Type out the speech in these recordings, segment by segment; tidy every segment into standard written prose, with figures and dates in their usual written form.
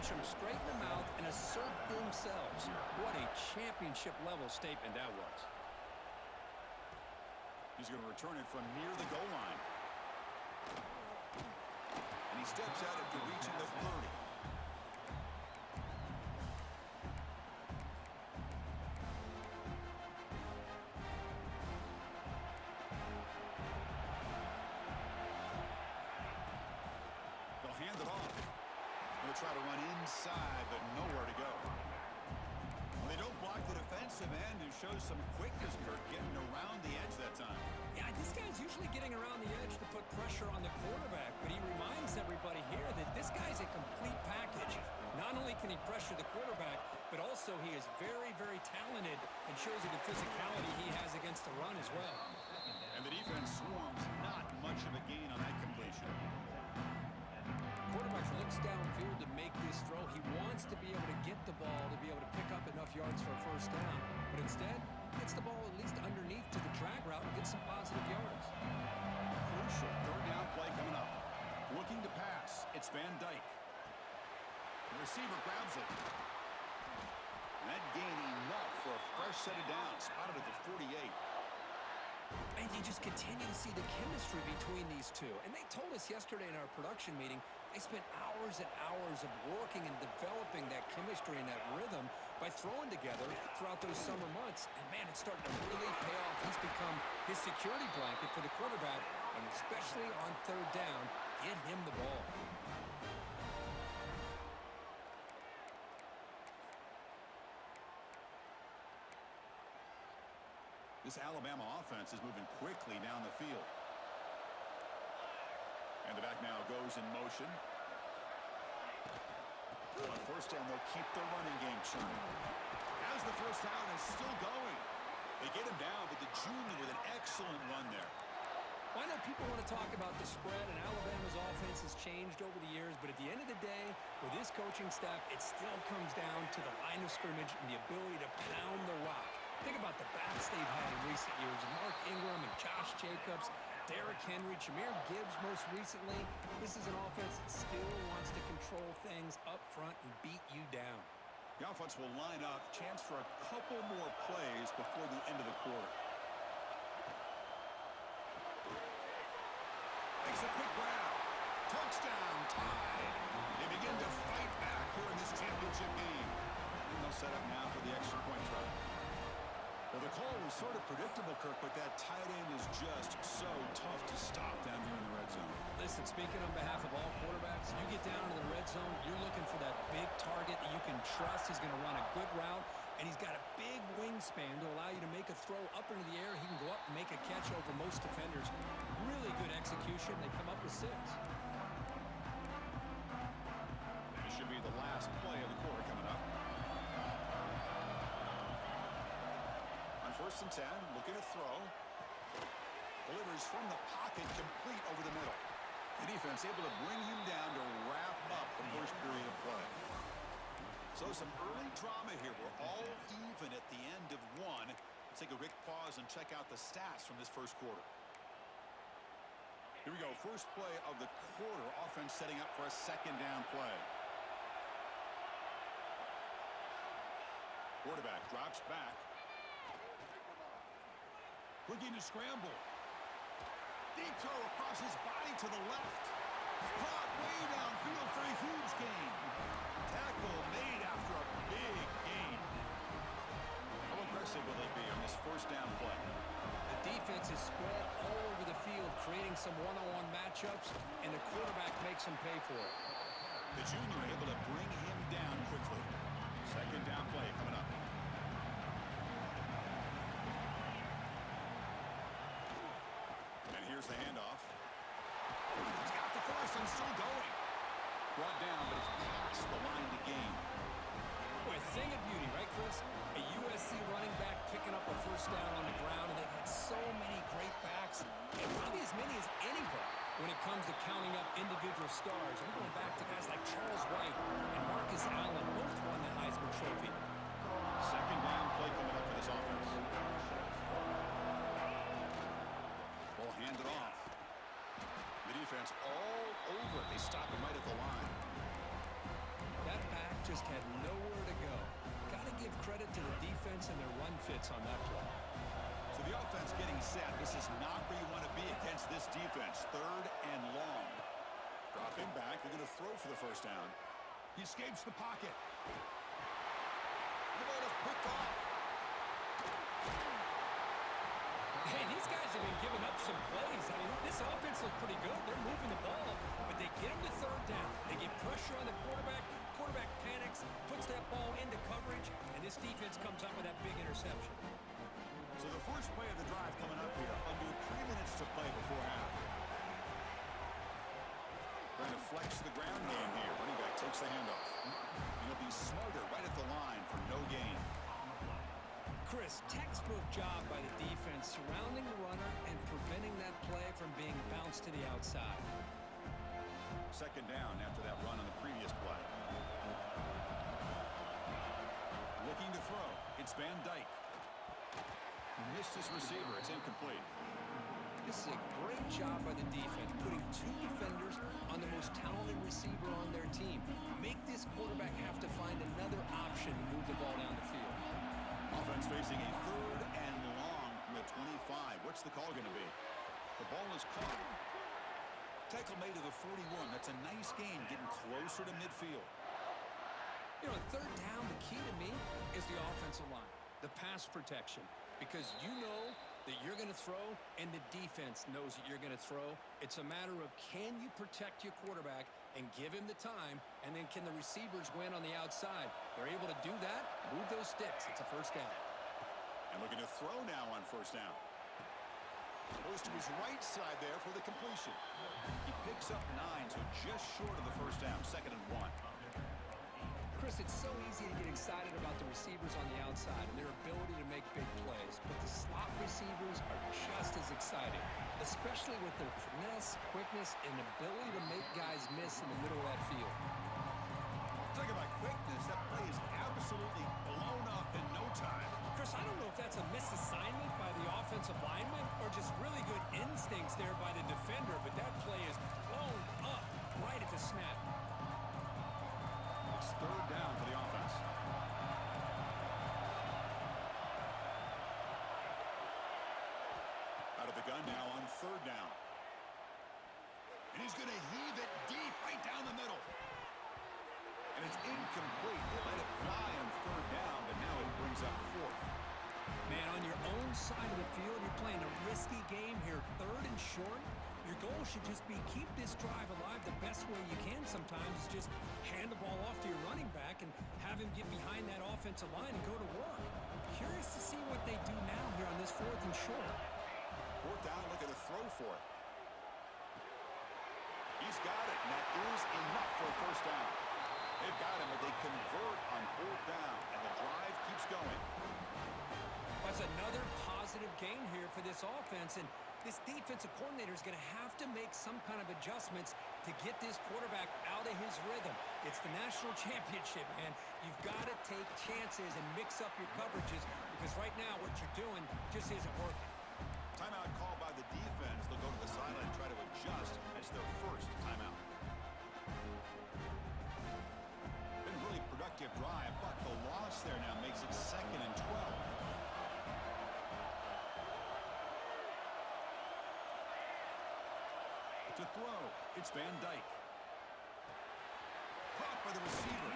punch them straight in the mouth and assert themselves. What a championship-level statement that was. He's going to return it from near the goal line. And he steps out after reaching the 30. They'll hand it off. They'll try to run inside, but nowhere to go. They don't block the defensive end, who shows some quickness, Kirk, getting around the edge that time. Yeah, this guy's usually getting around the edge to put pressure on the quarterback, but he reminds everybody here that this guy's a complete package. Not only can he pressure the quarterback, but also he is very, very talented and shows you the physicality he has against the run as well. And the defense swarms, not much of a gain on that completion. Quarterback looks downfield to make this throw. He wants to be able to get the ball to be able to pick up enough yards for a first down. But instead, gets the ball at least underneath to the drag route and gets some positive yards. Crucial third down play coming up. Looking to pass. It's Van Dyke. The receiver grabs it. And that gained enough for a fresh set of downs. Spotted at the 48. And you just continue to see the chemistry between these two. And they told us yesterday in our production meeting, they spent hours and hours of working and developing that chemistry and that rhythm by throwing together throughout those summer months. And, man, it's starting to really pay off. He's become his security blanket for the quarterback, and especially on third down, get him the ball. This Alabama offense is moving quickly down the field. And the back now goes in motion. On first down, they'll keep their running game churning. As the first down is still going. They get him down, but the junior with an excellent run there. Well, I know people want to talk about the spread, and Alabama's offense has changed over the years, but at the end of the day, with this coaching staff, it still comes down to the line of scrimmage and the ability to pound the rock. Think about the backs they've had in recent years. Mark Ingram and Josh Jacobs, Derrick Henry, Jahmyr Gibbs most recently. This is an offense that still wants to control things up front and beat you down. The offense will line up. Chance for a couple more plays before the end of the quarter. Makes a quick grab. Touchdown, tied. They begin to fight back here in this championship game. And they'll set up now for the extra point try. Well, the call was sort of predictable, Kirk, but that tight end is just so tough to stop down here in the red zone. Listen, speaking on behalf of all quarterbacks, you get down to the red zone, you're looking for that big target that you can trust. He's going to run a good route, and he's got a big wingspan to allow you to make a throw up into the air. He can go up and make a catch over most defenders. Really good execution. They come up with 6. This should be the last play of the quarter coming up. First and 10, looking to throw. Delivers from the pocket, complete over the middle. The defense able to bring him down to wrap up the first period of play. So some early drama here. We're all even at the end of one. Let's take a quick pause and check out the stats from this first quarter. Here we go. First play of the quarter. Offense setting up for a second down play. Quarterback drops back. Looking to scramble. Deep throw across his body to the left. Caught way downfield for a huge gain. Tackle made after a big gain. How aggressive will they be on this first down play? The defense is spread all over the field, creating some one-on-one matchups, and the quarterback makes them pay for it. The junior able to bring him down quickly. Second down play coming up. Here's the handoff. He's got the first and still going. Brought down, but it's past the line to gain. Boy, a thing of beauty, right, Chris? A USC running back picking up a first down on the ground, and they've had so many great backs, and probably as many as anybody when it comes to counting up individual stars. I'm going back to guys like Charles White and Marcus Allen, both won the Heisman Trophy. Second down play coming up for this offense. Ball handed off. The defense all over it. They stop him right at the line. That back just had nowhere to go. Got to give credit to the defense and their run fits on that play. So the offense getting set. This is not where you want to be against this defense. 3rd and long. Dropping back. They're going to throw for the first down. He escapes the pocket. The ball is picked off. Hey, these guys have been giving up some plays. I mean, this offense looks pretty good. They're moving the ball, but they get him to 3rd down. They get pressure on the quarterback. Quarterback panics, puts that ball into coverage, and this defense comes up with that big interception. So the first play of the drive coming up here. Under 3 minutes to play before half. Trying to flex the ground game here. Running back takes the handoff. And he'll be smarter right at the line for no gain. Chris, textbook job by the defense surrounding the runner and preventing that play from being bounced to the outside. 2nd down after that run on the previous play. Looking to throw. It's Van Dyke. Missed his receiver. It's incomplete. This is a great job by the defense, putting 2 defenders on the most talented receiver on their team. Make this quarterback have to find another option to move the ball down the field. Offense facing a 3rd and long from the 25. What's the call going to be? The ball is caught. Tackle made to the 41. That's a nice gain, getting closer to midfield. You know, 3rd down, the key to me is the offensive line, the pass protection, because you know that you're going to throw and the defense knows that you're going to throw. It's a matter of can you protect your quarterback and give him the time, and then can the receivers win on the outside? They're able to do that, move those sticks. It's a 1st down. And looking to throw now on 1st down. Goes to his right side there for the completion. He picks up 9, so just short of the 1st down. 2nd and 1. Chris, it's so easy to get excited about the receivers on the outside and their ability to make big plays, but the slot receivers are just as exciting, especially with their finesse, quickness, and ability to make guys miss in the middle of that field. Talking about quickness, that play is absolutely blown up in no time. Chris, I don't know if that's a misassignment by the offensive lineman or just really good instincts there by the defender, but that play is blown up right at the snap. It's 3rd down for the offense. Out of the gun now on 3rd down. And he's going to heave it deep right down the middle. And it's incomplete. They let it fly on 3rd down, but now it brings up 4th. Man, on your own side of the field, you're playing a risky game here. 3rd and short. Your goal should just be keep this drive alive the best way you can sometimes. Is just hand the ball off to your running back and have him get behind that offensive line and go to work. Curious to see what they do now here on this 4th and short. 4th down, look at a throw for it. He's got it, and that is enough for a 1st down. They've got him, but they convert on 4th down, and the drive keeps going. That's another positive game here for this offense, and this defensive coordinator is going to have to make some kind of adjustments to get this quarterback out of his rhythm. It's the national championship, man. You've got to take chances and mix up your coverages because right now what you're doing just isn't working. Timeout called by the defense. They'll go to the sideline and try to adjust. That's their 1st timeout. Been a really productive drive, but the loss there now makes it 2nd and 12. To throw, it's Van Dyke. Caught by the receiver.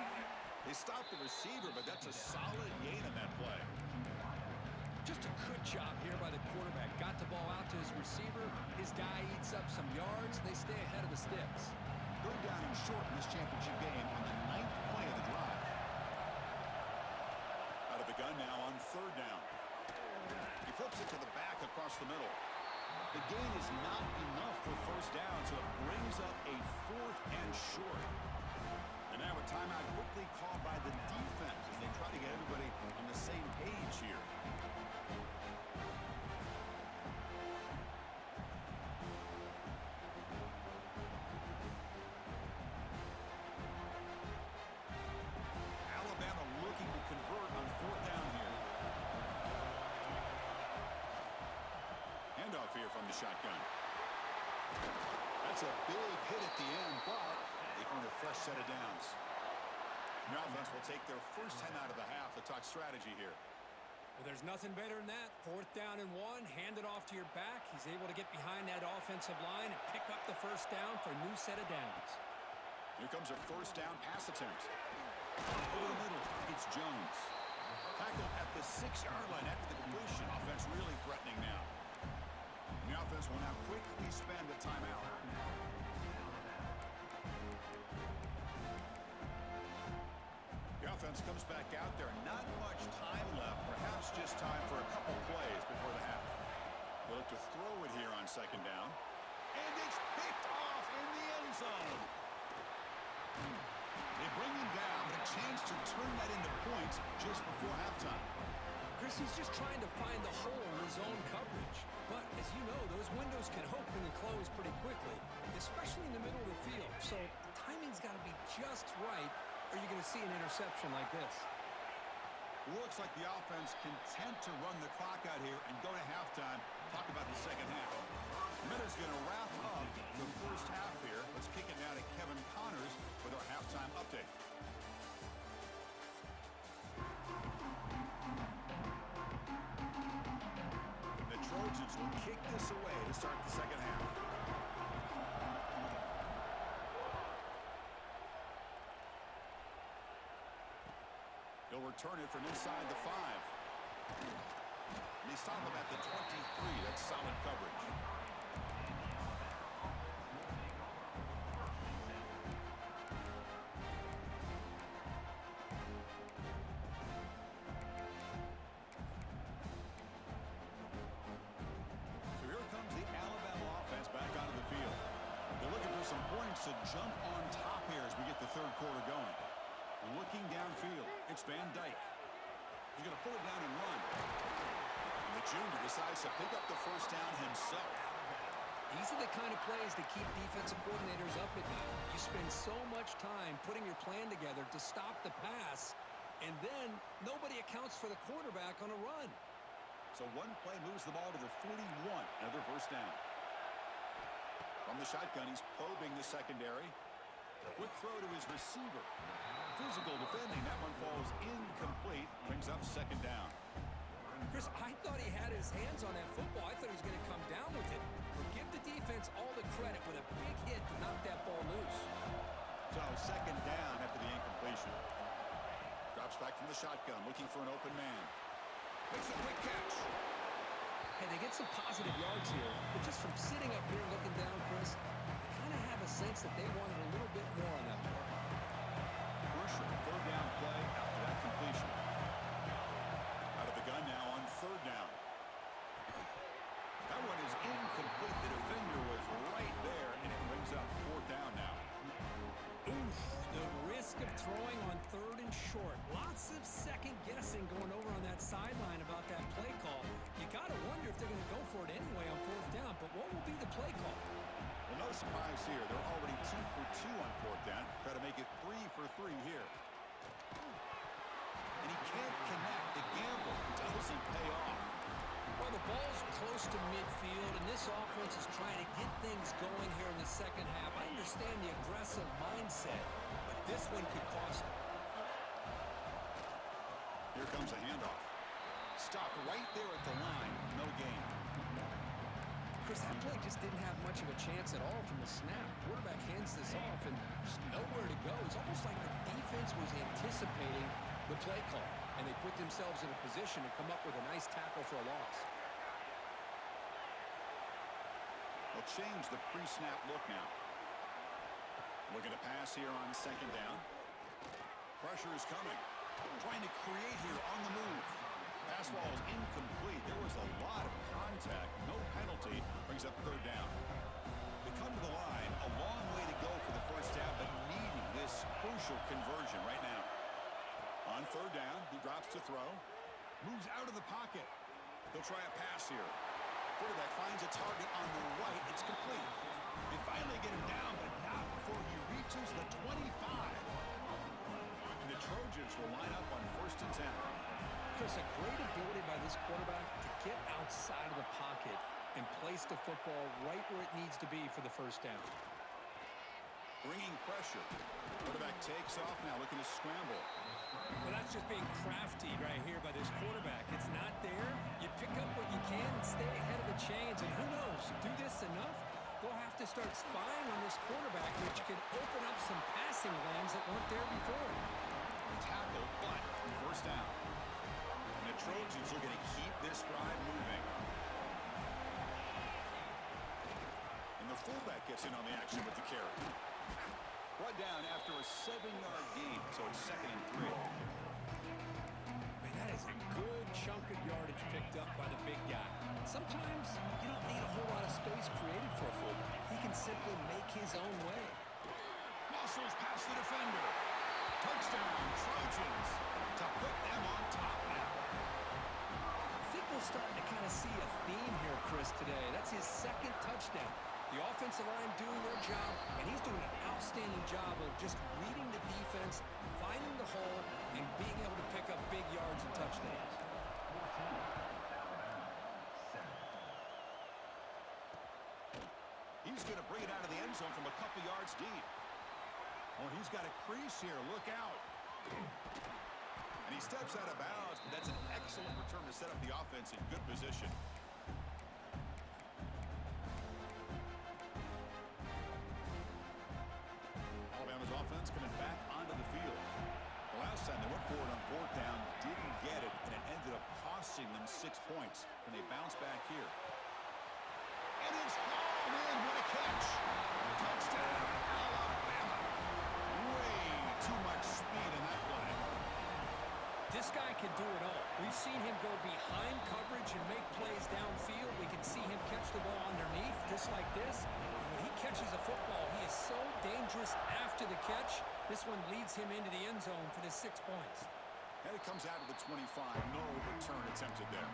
They stopped the receiver, but that's a solid gain on that play. Just a good job here by the quarterback. Got the ball out to his receiver. His guy eats up some yards. They stay ahead of the sticks. 3rd down and short in this championship game on the 9th play of the drive. Out of the gun now on 3rd down. He flips it to the back across the middle. The gain is not enough for 1st down, so it brings up a 4th and short. And now a timeout quickly called by the defense as they try to get everybody on the same page here. Alabama looking to convert on 4th down here. Handoff here from the shotgun. That's a big hit at the end, but they earn a fresh set of downs. The offense will take their first time out of the half to talk strategy here. Well, there's nothing better than that. 4th down and 1, hand it off to your back. He's able to get behind that offensive line and pick up the first down for a new set of downs. Here comes a first down pass attempt. Over the middle, it's Jones. Tackled at the 6-yard line after the completion. Offense really threatening now. The offense will now quickly spend a timeout. The offense comes back out there. Not much time left. Perhaps just time for a couple plays before the half. They look to throw it here on 2nd down. And it's picked off in the end zone. They bring him down, but a chance to turn that into points just before halftime. Chris, he's just trying to find the hole in his own coverage. But, as you know, those windows can open and close pretty quickly, especially in the middle of the field. So the timing's got to be just right, or you're going to see an interception like this. Looks like the offense content to run the clock out here and go to halftime. Talk about the second half. Minutes going to wrap up the first half here. Let's kick it now to Kevin Connors with our halftime update. The Trojans will kick this away to start the second half. He'll return it from inside the 5. They stop him at the 23. That's solid coverage. So here comes the Alabama offense back onto the field. They're looking for some points to jump on top here as we get the 3rd quarter going. Looking downfield, it's Van Dyke. He's going to pull it down and run. And the junior decides to pick up the first down himself. These are the kind of plays that keep defensive coordinators up at night. You spend so much time putting your plan together to stop the pass, and then nobody accounts for the quarterback on a run. So one play moves the ball to the 41. Another first down. From the shotgun, he's probing the secondary. Quick throw to his receiver. Physical defending. That one falls incomplete. Brings up 2nd down. Chris, I thought he had his hands on that football. I thought he was going to come down with it. But give the defense all the credit with a big hit to knock that ball loose. So 2nd down after the incompletion. Drops back from the shotgun, looking for an open man. Makes a quick catch. Hey, they get some positive yards here, but just from sitting up here looking down, Chris, I kind of have a sense that they wanted a little bit more on that play. Crucial 3rd down play after that completion. Out of the gun now on 3rd down. That one is incomplete. The defender was right there, and it brings up 4th down now. Oof, the risk of throwing on 3rd and short. Lots of second guessing going over on that sideline about that play call. You got to wonder if they're going to go for it anyway on 4th down, but what will be the play call? Well, no surprise here. They're already 2 for 2 on 4th down. Try to make it 3 for 3 here. And he can't connect. The gamble doesn't pay off. Well, the ball's close to midfield, and this offense is trying to get things going here in the second half. I understand the aggressive mindset, but this one could cost them. Here comes a handoff. Stopped right there at the line. No gain. Chris, that play just didn't have much of a chance at all from the snap. Quarterback hands this off, and there's nowhere to go. It's almost like the defense was anticipating the play call, and they put themselves in a position to come up with a nice tackle for a loss. They'll change the pre-snap look now. Looking to pass here on 2nd down. Pressure is coming. Trying to create here on the move. Pass ball is incomplete. There was a lot of contact. No penalty. Brings up 3rd down. They come to the line. A long way to go for the first down, but needing this crucial conversion right now. On 3rd down, he drops to throw. Moves out of the pocket. They'll try a pass here. Quarterback finds a target on the right. It's complete. They finally get him down, but not before he reaches the 25. And the Trojans will line up on 1st and 10. Chris, a great ability by this quarterback to get outside of the pocket and place the football right where it needs to be for the first down. bringing pressure. Quarterback takes off now, looking to scramble. Well, that's just being crafty right here by this quarterback. It's not there. You pick up what you can and stay ahead of the chains. And who knows, do this enough, they'll have to start spying on this quarterback, which could open up some passing lanes that weren't there before. Tackle, but first down. And the Trojans are going to keep this drive moving. And the fullback gets in on the action with the carry. Brought down after a 7-yard gain, so it's 2nd and 3. Man, that is a good chunk of yardage picked up by the big guy. Sometimes you don't need a whole lot of space created for a fullback. He can simply make his own way. Muscles past the defender. Touchdown, Trojans, to put them on top now. I think we're starting to kind of see a theme here, Chris, today. That's his 2nd touchdown. The offensive line doing their job, and he's doing an outstanding job of just reading the defense, finding the hole, and being able to pick up big yards and touchdowns. He's going to bring it out of the end zone from a couple yards deep. Oh, he's got a crease here. Look out. And he steps out of bounds, but that's an excellent return to set up the offense in good position. Alabama's offense coming back onto the field. The last time they went for it on 4th down, didn't get it, and it ended up costing them 6 points. And they bounce back here. And it's hauled in. What a catch. Touchdown, Alabama. Way too much speed in that play. This guy can do it all. We've seen him go behind coverage and make plays downfield. We can see him catch the ball underneath just like this. When he catches a football, he is so dangerous after the catch. This one leads him into the end zone for the 6 points. And it comes out of the 25. No return attempted there.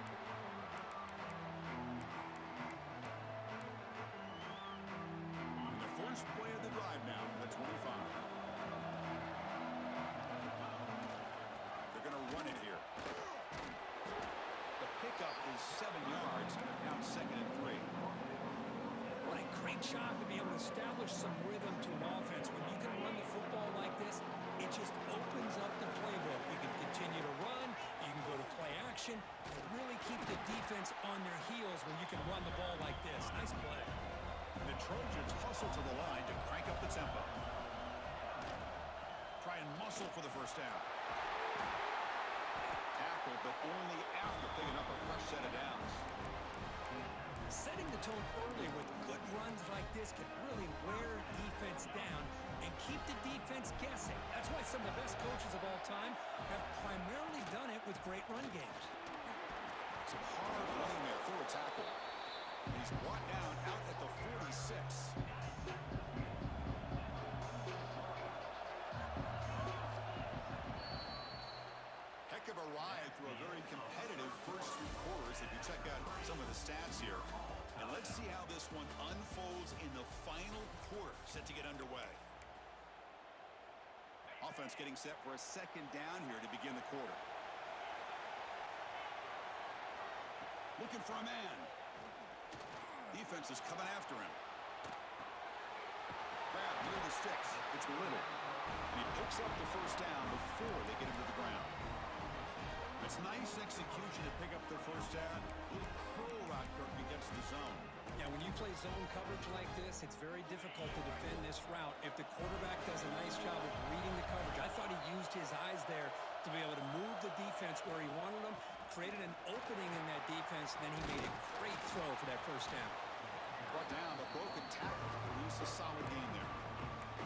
And the first play of the drive now for the 25. They're going to run it here. The pickup is 7 yards. Now it's 2nd and 3. What a great job to be able to establish some rhythm to an offense. When you can run the football like this, it just opens up the playbook. You can continue to run, you can go to play action, and really keep the defense on their heels when you can run the ball like this. Nice play. And the Trojans hustle to the line to crank up the tempo. Try and muscle for the first down. Tackle, but only after picking up a fresh set of downs. Setting the tone early with good runs like this can really wear defense down and keep the defense guessing. That's why some of the best coaches of all time have primarily done it with great run games. Some hard running there through a tackle. And he's brought down out at the 46. Heck of a ride through a very competitive first 3 quarters if you check out some of the stats here. And let's see how this one unfolds in the final quarter set to get underway. Offense getting set for a 2nd down here to begin the quarter. Looking for a man. Defense is coming after him. Grab near the sticks. It's Little. And he picks up the first down before they get him to the ground. It's nice execution to pick up the first down. Little curl route against the zone. Yeah, when you play zone coverage like this, it's very difficult to defend this route if the quarterback does a nice job of reading the coverage. I thought he used his eyes there to be able to move the defense where he wanted them, created an opening in that defense, and then he made a great throw for that first down. Brought down, a broken tackle. Release a solid gain there.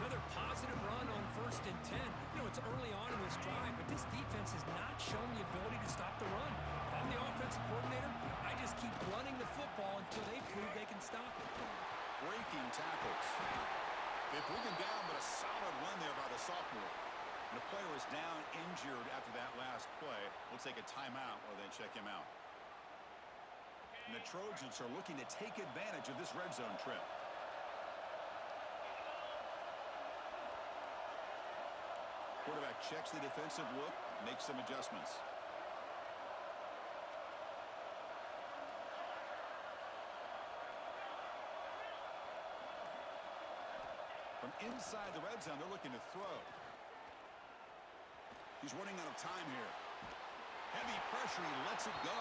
Another positive run on 1st and 10. You know, it's early on in this drive, but this defense has not shown the ability to stop the run. If I'm the offensive coordinator, I just keep running the football until they prove they can stop it. Breaking tackles. They bring him down, but a solid run there by the sophomore. And the player is down injured after that last play. We'll take a timeout while they check him out. And the Trojans are looking to take advantage of this red zone trip. Quarterback checks the defensive look, makes some adjustments. From inside the red zone, they're looking to throw. He's running out of time here. Heavy pressure, he lets it go.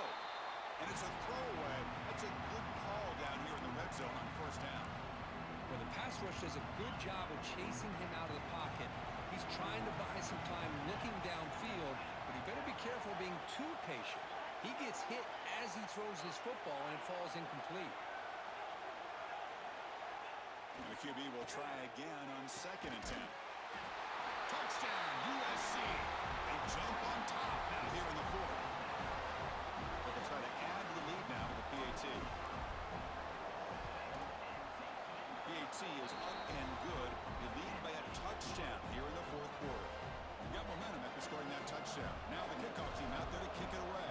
And it's a throwaway. That's a good call down here in the red zone on first down. Well, the pass rush does a good job of chasing him out of the pocket. He's trying to buy some time looking downfield, but he better be careful being too patient. He gets hit as he throws this football, and it falls incomplete. And the QB will try again on 2nd and 10. Touchdown, USC. They jump on top now here in the 4th. They'll try to add to the lead now with the PAT. PAT is up and good. You lead by a touchdown here in the 4th quarter. You got momentum after scoring that touchdown. Now the kickoff team out there to kick it away.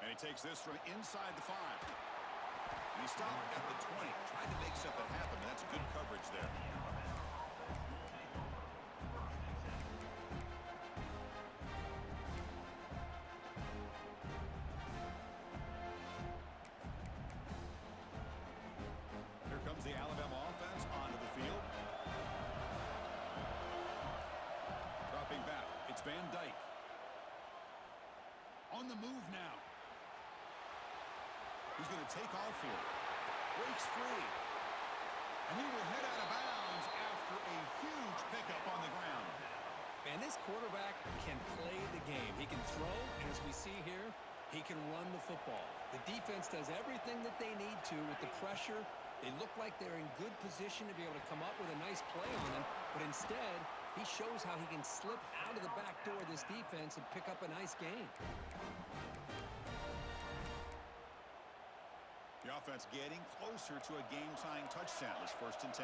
And he takes this from inside the 5. And he stopped at the 20. Tried to make something happen, but that's good coverage there. Here comes the Alabama offense onto the field. Dropping back, it's Van Dyke. On the move now. He's going to take off here. Breaks free. And he will head out of bounds after a huge pickup on the ground. And this quarterback can play the game. He can throw, and as we see here, he can run the football. The defense does everything that they need to with the pressure. They look like they're in good position to be able to come up with a nice play on them, but instead, he shows how he can slip out of the back door of this defense and pick up a nice gain. The offense getting closer to a game-tying touchdown. It's 1st and 10.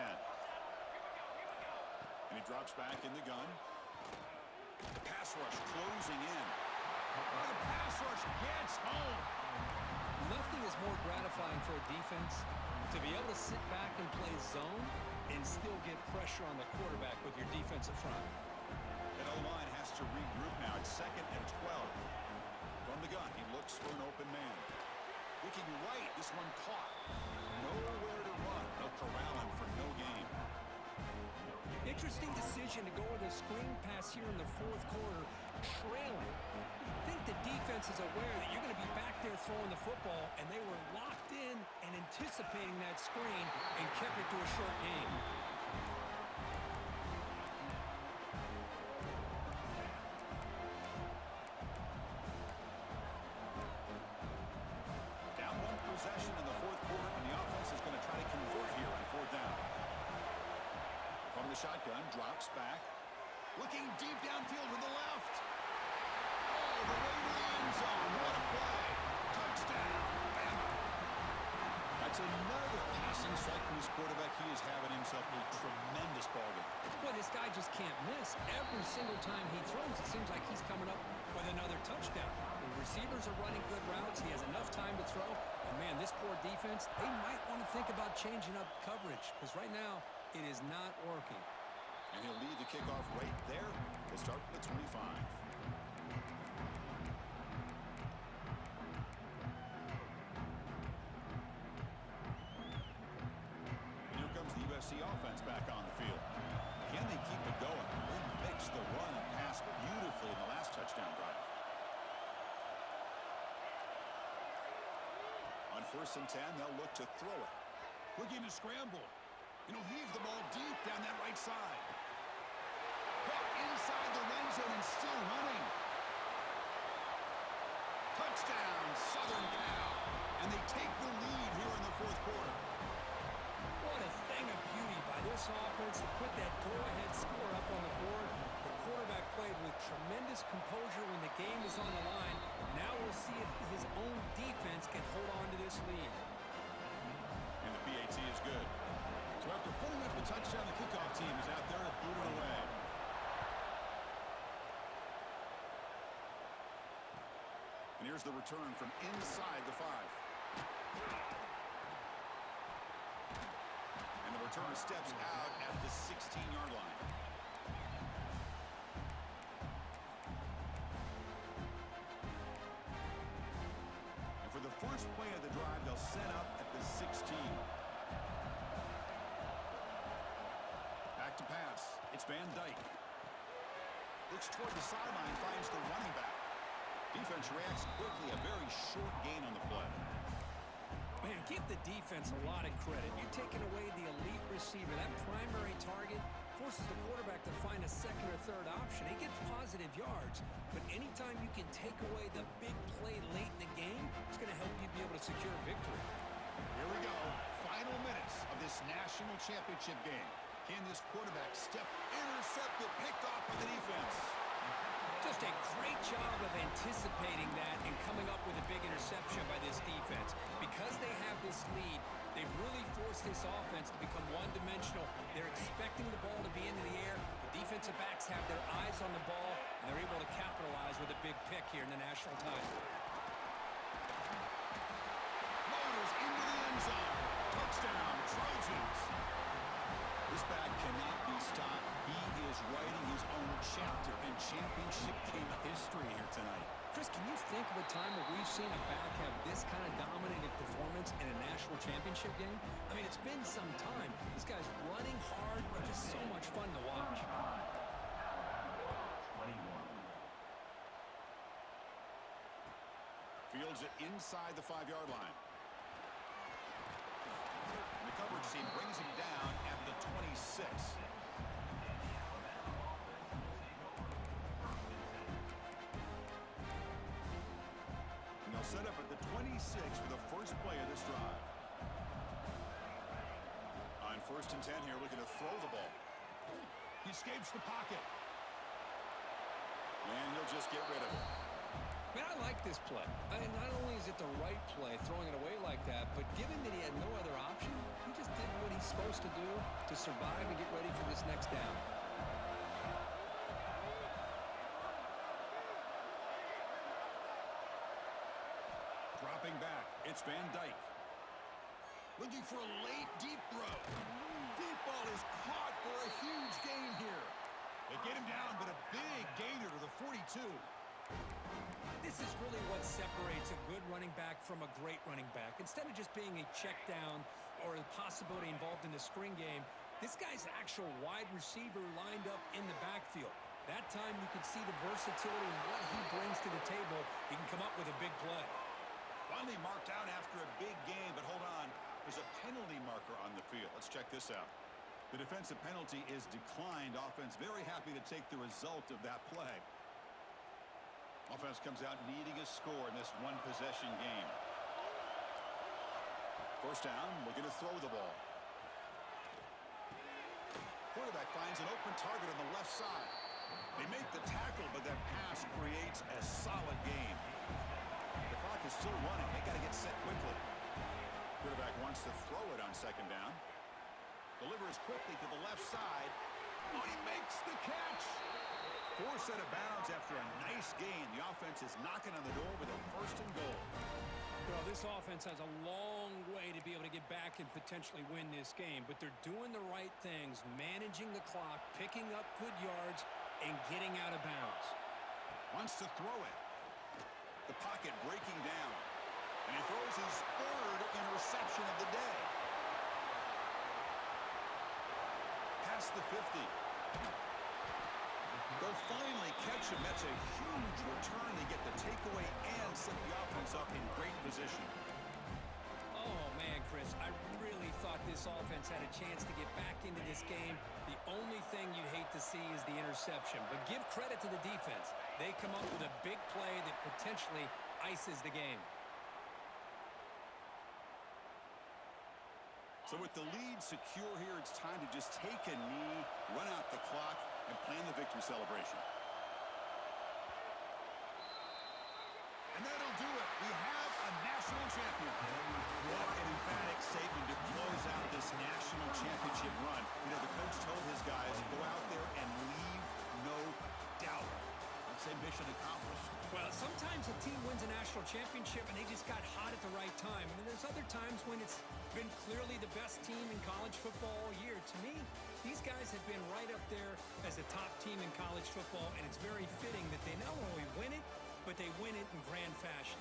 And he drops back in the gun. The pass rush closing in. And the pass rush gets home. Nothing is more gratifying for a defense to be able to sit back and play zone and still get pressure on the quarterback with your defensive front. And O-line has to regroup now. It's 2nd and 12. From the gun, he looks for an open man. Looking right, this one caught. Nowhere to run. They'll corral him for no gain. Interesting decision to go with a screen pass here in the 4th quarter, trailing. You think the defense is aware that you're going to be back there throwing the football, and they were locked in and anticipating that screen and kept it to a short game. Down one possession in the 4th quarter, and the offense is going to try to convert here on 4th down. From the shotgun, drops back. Looking deep downfield with the left. All the way to the end zone. What a play. Touchdown, Bama. That's another passing strike from his quarterback. He is having himself a tremendous ball game. Boy, this guy just can't miss. Every single time he throws, it seems like he's coming up with another touchdown. The receivers are running good routes. He has enough time to throw. And, man, this poor defense, they might want to think about changing up coverage because right now it is not working. And he'll lead the kickoff right there. We'll start with the 25. And here comes the USC offense back on the field. Can they keep it going? They mixed the run and pass beautifully in the last touchdown drive. On 1st and 10, they'll look to throw it. Looking to scramble. And he'll heave the ball deep down that right side. Ball inside the end zone and still running. Touchdown, Southern Cal. And they take the lead here in the 4th quarter. What a thing of beauty by this offense to put that go-ahead score up on the board. The quarterback played with tremendous composure when the game was on the line. Now we'll see if his own defense can hold on to this lead. And the PAT is good. So after putting up the touchdown, the kickoff team is out there to boot it away. And here's the return from inside the 5. And the returner steps out at the 16-yard line. And for the first play of of the drive. They'll set up at the 16. Back to pass. It's Van Dyke. Looks toward the sideline, finds the running back. Defense reacts quickly. A very short gain on the play. Man, give the defense a lot of credit. You're taking away the elite receiver. That primary target forces the quarterback to find a second or third option. He gets positive yards, but anytime you can take away the big play late in the game, it's going to help you be able to secure victory. Here we go. Final minutes of this national championship game. Can this quarterback step intercepted, picked off by the defense? Just a great job of anticipating that and coming up with a big interception by this defense. Because they have this lead, they've really forced this offense to become one-dimensional. They're expecting the ball to be into the air. The defensive backs have their eyes on the ball, and they're able to capitalize with a big pick here in the national title. Motors into the end zone. Touchdown, Trojans. This back cannot be stopped. He is writing his own chapter in championship game history here tonight. Chris, can you think of a time where we've seen a back have this kind of dominated performance in a national championship game? I mean, it's been some time. This guy's running hard and just so much fun to watch. Fields it inside the 5-yard line. And the coverage team brings him down at the 26. And they'll set up at the 26 for the first play of this drive. On 1st and 10 here, looking to throw the ball. He escapes the pocket. And he'll just get rid of it. Man, I like this play. I mean, not only is it the right play, throwing it away like that, but given that he had no other option, he just did what he's supposed to do to survive and get ready for this next down. Dropping back, it's Van Dyke. Looking for a late deep throw. Deep ball is caught for a huge gain here. They get him down, but a big gainer to the 42. This is really what separates a good running back from a great running back. Instead of just being a check down or a possibility involved in the screen game, this guy's actual wide receiver lined up in the backfield. That time you can see the versatility and what he brings to the table. He can come up with a big play. Finally marked out after a big game, but hold on. There's a penalty marker on the field. Let's check this out. The defensive penalty is declined. Offense very happy to take the result of that play. Offense comes out needing a score in this one-possession game. First down, looking to throw the ball. Quarterback finds an open target on the left side. They make the tackle, but that pass creates a solid gain. The clock is still running. They got to get set quickly. Quarterback wants to throw it on 2nd down. Delivers quickly to the left side. Oh, he makes the catch. 4 set of bounds after a nice gain. The offense is knocking on the door with a 1st and goal. Well, this offense has a long way to be able to get back and potentially win this game, but they're doing the right things, managing the clock, picking up good yards, and getting out of bounds. Wants to throw it. The pocket breaking down. And he throws his 3rd interception of the day. Past the 50. They'll finally catch him. That's a huge return. They get the takeaway and set the offense up in great position. Oh, man, Chris, I really thought this offense had a chance to get back into this game. The only thing you'd hate to see is the interception. But give credit to the defense. They come up with a big play that potentially ices the game. So with the lead secure here, it's time to just take a knee, run out the clock, and plan the victory celebration. And that'll do it. We have a national champion. What an emphatic statement to close out this national championship run. You know, the coach told his guys, go out there and leave no doubt. I'd say mission accomplished. Well, sometimes a team wins a national championship and they just got hot at the right time. And there's other times when it's been clearly the best team in college football all year. To me, these guys have been right up there as the top team in college football, and it's very fitting that they not only win it, but they win it in grand fashion.